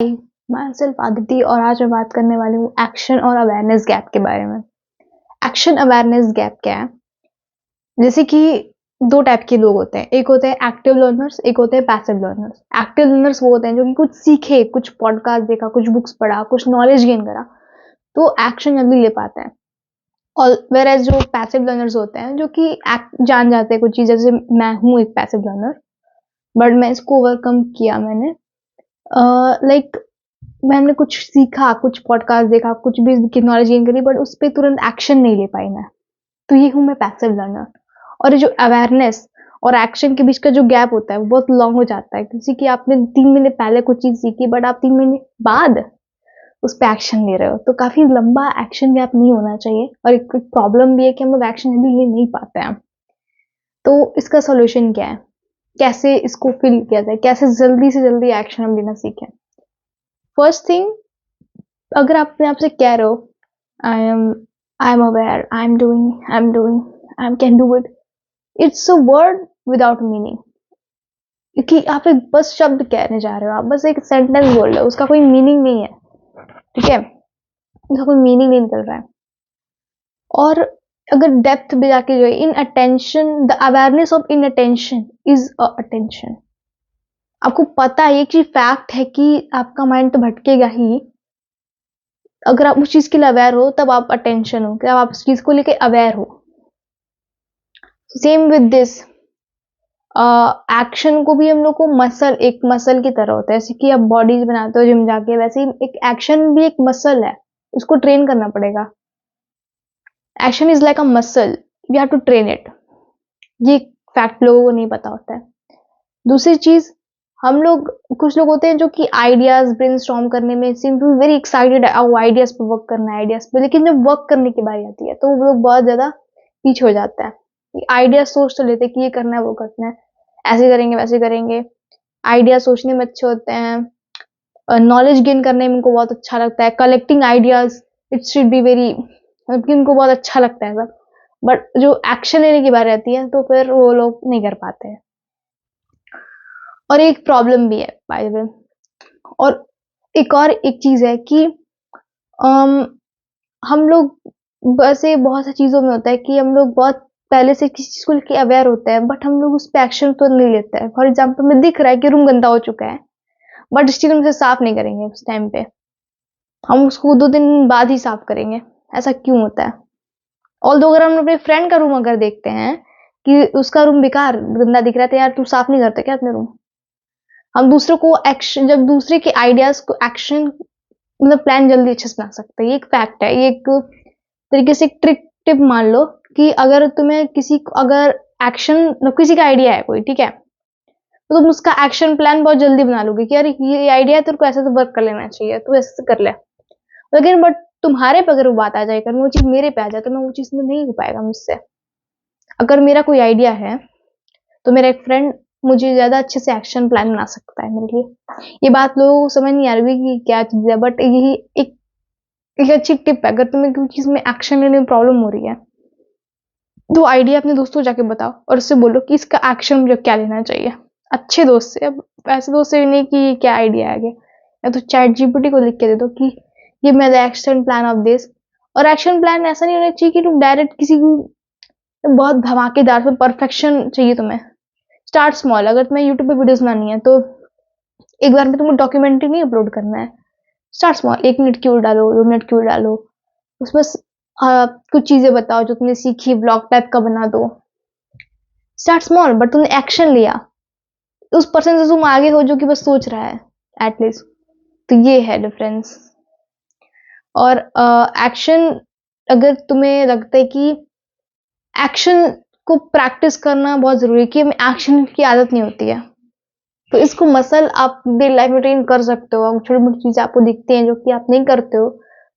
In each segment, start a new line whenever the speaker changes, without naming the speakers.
मैं सेल्फ आदिति और आज मैं बात करने वाली हूँ एक्शन और अवेयरनेस गैप के बारे में। एक्शन अवेयरनेस गैप क्या है? जैसे कि दो टाइप के लोग होते हैं, एक होते हैं एक्टिव लर्नर्स, एक होते हैं पैसिव लर्नर्स। एक्टिव लर्नर्स वो होते हैं जो कि कुछ सीखे, कुछ पॉडकास्ट देखा, कुछ बुक्स पढ़ा, कुछ नॉलेज गेन करा, तो एक्शन जल्दी ले पाते हैं। और वेयर जो पैसिव लर्नर्स होते हैं जो कि जान जाते हैं कुछ चीज़, जैसे मैं हूँ एक पैसिव लर्नर, बट मैं इसको ओवरकम किया मैंने। लाइक मैंने कुछ सीखा, कुछ पॉडकास्ट देखा, कुछ भी नॉलेज गेन करी, बट उस पे तुरंत एक्शन नहीं ले पाई मैं। तो ये हूँ मैं पैसिव लर्नर। और ये जो अवेयरनेस और एक्शन के बीच का जो गैप होता है वो बहुत लॉन्ग हो जाता है, किसी कि आपने 3 महीने पहले कुछ चीज सीखी बट आप 3 महीने बाद उस पर एक्शन ले रहे हो, तो काफी लंबा एक्शन गैप नहीं होना चाहिए। और एक प्रॉब्लम भी है कि हम लोग एक्शन अभी ले नहीं पाते हैं। तो इसका सोल्यूशन क्या है, कैसे इसको फिल किया जाए, कैसे जल्दी से जल्दी एक्शन हम लेना सीखें? फर्स्ट थिंग, अगर आप अपने आप से कह रहे हो I am aware, I am can do it, it's a word without meaning. कि आप एक बस शब्द कहने जा रहे हो, आप बस एक सेंटेंस बोल रहे हो, उसका कोई मीनिंग नहीं है। ठीक है, उसका कोई मीनिंग नहीं निकल रहा है। और अगर डेप्थ में जाके जो है, inattention, the awareness of inattention is a attention. आपको पता है, ये चीज फैक्ट है कि आपका माइंड तो भटकेगा ही। अगर आप उस चीज के लिए अवेयर हो तब आप अटेंशन हो, कि आप उस चीज को लेके अवेयर हो। सेम विद दिस, एक्शन को भी हम लोग को एक मसल की तरह होता है। जैसे कि आप बॉडीज बनाते हो जिम जाके, वैसे ही एक एक्शन भी एक मसल है, उसको ट्रेन करना पड़ेगा। Action is like a muscle, we have to train it. ये फैक्ट लोगों को नहीं पता होता है। दूसरी चीज, हम लोग, कुछ लोग होते हैं जो कि आइडियाज ब्रेनस्टॉर्म करने में seem to very excited, ideas पे वर्क करना है, आइडियाज पे, लेकिन जब वर्क करने की बारी आती है तो वो लोग बहुत ज्यादा पीछे हो जाता है। आइडिया सोच तो लेते कि ये करना है, वो करना है, ऐसे करेंगे वैसे करेंगे। आइडिया सोचने में अच्छे होते हैं, नॉलेज गेन करने में उनको बहुत अच्छा लगता है, collecting ideas, it should be very, मतलब कि उनको बहुत अच्छा लगता है सब। बट जो एक्शन लेने की बारी आती है तो फिर वो लोग नहीं कर पाते हैं। और एक प्रॉब्लम भी है बाय द वे। और एक चीज है कि अम, हम लोग ऐसे बहुत सी चीजों में होता है कि हम लोग बहुत पहले से किसी चीज को लेके अवेयर होते हैं, बट हम लोग उस पर एक्शन तो नहीं लेते हैं। फॉर एग्जाम्पल, में दिख रहा है कि रूम गंदा हो चुका है, बट स्टिल हम उसे साफ नहीं करेंगे उस टाइम पे, हम उसको 2 दिन बाद ही साफ करेंगे। ऐसा क्यों होता है? ऑल्दो अगर हम अपने फ्रेंड का रूम अगर देखते हैं कि उसका रूम बेकार गंदा दिख रहा है, तो यार तू साफ नहीं करते क्या अपने रूम? हम दूसरों को एक्शन, जब दूसरे के आइडियाज को एक्शन, मतलब प्लान जल्दी अच्छे से बना सकते हैं। ये एक फैक्ट है, ये एक तरीके से एक ट्रिक टिप मान लो कि अगर तुम्हें अगर एक्शन, किसी का आइडिया है कोई, ठीक है, तो तुम उसका एक्शन प्लान बहुत जल्दी बना लोगे कि यार ये आइडिया है, तेरे को ऐसे से वर्क कर लेना चाहिए, तू ऐसे कर ले। लेकिन बट तुम्हारे पे अगर वो बात आ जाए, अगर वो चीज मेरे पे आ जाए, तो मैं वो चीज में नहीं हो पाएगा मुझसे। अगर मेरा कोई आइडिया है तो मेरा एक फ्रेंड मुझे ज्यादा अच्छे से एक्शन प्लान बना सकता है मेरे लिए। ये बात लोगों को समझ नहीं आ रही कि क्या चीज है, बट यही एक एक अच्छी टिप है। अगर तुम्हें कोई चीज में एक्शन लेने में प्रॉब्लम हो रही है, तो आइडिया अपने दोस्तों को जाके बताओ और उससे बोलो कि इसका एक्शन मुझे क्या लेना चाहिए। अच्छे दोस्त से, अब ऐसे दोस्त से भी नहीं कि क्या आइडिया है, या तो चैट जीपीटी को लिख के दे दो कि ये मेरा एक्शन प्लान ऑफ दिस। और एक्शन प्लान ऐसा नहीं होना चाहिए कि तुम डायरेक्ट किसी को बहुत धमाकेदार से, परफेक्शन चाहिए तुम्हें। Start small. अगर तुम्हें यूट्यूब पे वीडियोस बनानी है तो एक बार में तुम्हें डॉक्यूमेंट्री नहीं अपलोड करना है। स्टार्ट स्मॉल, 1 मिनट क्यों डालो, 2 मिनट क्यों डालो, उसमें कुछ चीजें बताओ जो तुमने सीखी, ब्लॉग टाइप का बना दो। स्टार्ट स्मॉल, बट तुमने एक्शन लिया, उस पर्सन से तुम आगे हो जो कि बस सोच रहा है एटलीस्ट। तो ये है डिफरेंस। और एक्शन, अगर तुम्हें लगता है कि एक्शन को प्रैक्टिस करना बहुत जरूरी है, कि हमें एक्शन की आदत नहीं होती है, तो इसको मसल आप डेली लाइफ में ट्रेन कर सकते हो। छोटी मोटी चीजें आपको दिखती हैं जो कि आप नहीं करते हो,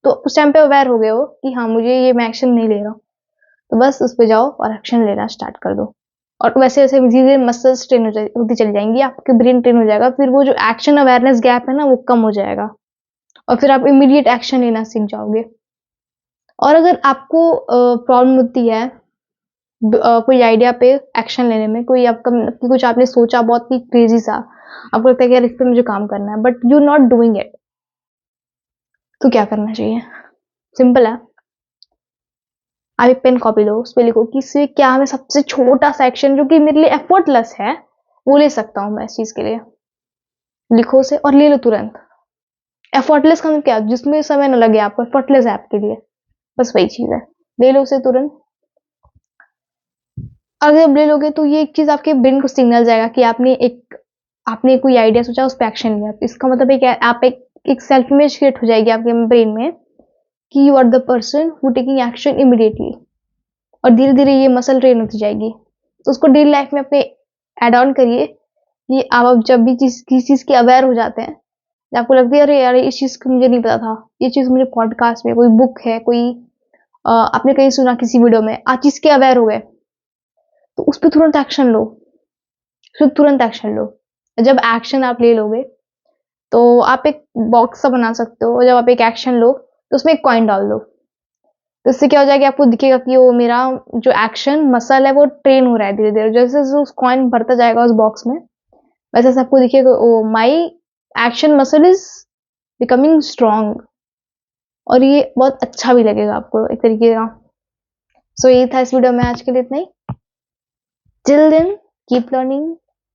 तो उस टाइम पे अवेयर हो गए हो कि हाँ मुझे ये, मैं एक्शन नहीं ले रहा हूँ, तो बस उस पे जाओ और एक्शन लेना स्टार्ट कर दो। और वैसे वैसे धीरे धीरे मसल्स ट्रेन होती चली जाएंगी, आपके ब्रेन ट्रेन हो जाएगा, फिर वो जो एक्शन अवेयरनेस गैप है ना वो कम हो जाएगा, और फिर आप इमीडिएट एक्शन लेना सीख जाओगे। और अगर आपको प्रॉब्लम होती है कोई आइडिया पे एक्शन लेने में, कोई आपका कि कुछ आपने सोचा बहुत ही क्रेजी सा, आपको लगता है कि यार इस पे मुझे काम करना है, but you not doing it. तो क्या करना चाहिए? सिंपल है। आप एक पेन कॉपी लो, उस पे लिखो कि इससे क्या मैं सबसे छोटा सा एक्शन जो कि मेरे लिए एफर्टलेस है वो ले सकता हूँ मैं इस चीज के लिए। लिखो उसे और ले लो तुरंत। एफर्टलेस का मतलब क्या? जिसमें समय न लगे आपको, एफर्टलेस है आपके लिए, बस वही चीज है। ले लो उसे तुरंत। अगर जब ले लोगे तो ये एक चीज आपके ब्रेन को सिग्नल जाएगा कि आपने कोई आइडिया सोचा, उस पर एक्शन लिया। इसका मतलब एक आप एक सेल्फ इमेज क्रिएट हो जाएगी आपके ब्रेन में कि you are the person who taking action immediately. और धीरे धीरे ये मसल ट्रेन होती जाएगी। तो उसको डेली लाइफ में अपने एड ऑन करिए कि आप जब भी किसी चीज के अवेयर हो जाते हैं, आपको लगती है अरे यार इस चीज को मुझे नहीं पता था, ये चीज मुझे पॉडकास्ट में, कोई बुक है, कोई आपने कहीं सुना किसी वीडियो में, आप चीज के अवेयर हो गए, तो उस पर तुरंत एक्शन लो। फिर तुरंत एक्शन लो। जब एक्शन आप ले लोगे तो आप एक बॉक्स सा बना सकते हो। जब आप एक एक्शन लो तो उसमें एक कॉइन डाल दो। तो इससे क्या हो जाएगा, आपको दिखेगा कि वो मेरा जो एक्शन मसल है वो ट्रेन हो रहा है धीरे धीरे। जैसे जैसे उस कॉइन भरता जाएगा उस बॉक्स में, वैसे सबको दिखेगा oh my action muscle is becoming strong. और ये बहुत अच्छा भी लगेगा आपको एक तरीके का। सो ये था इस वीडियो में आज के लिए इतना ही। Till then keep learning,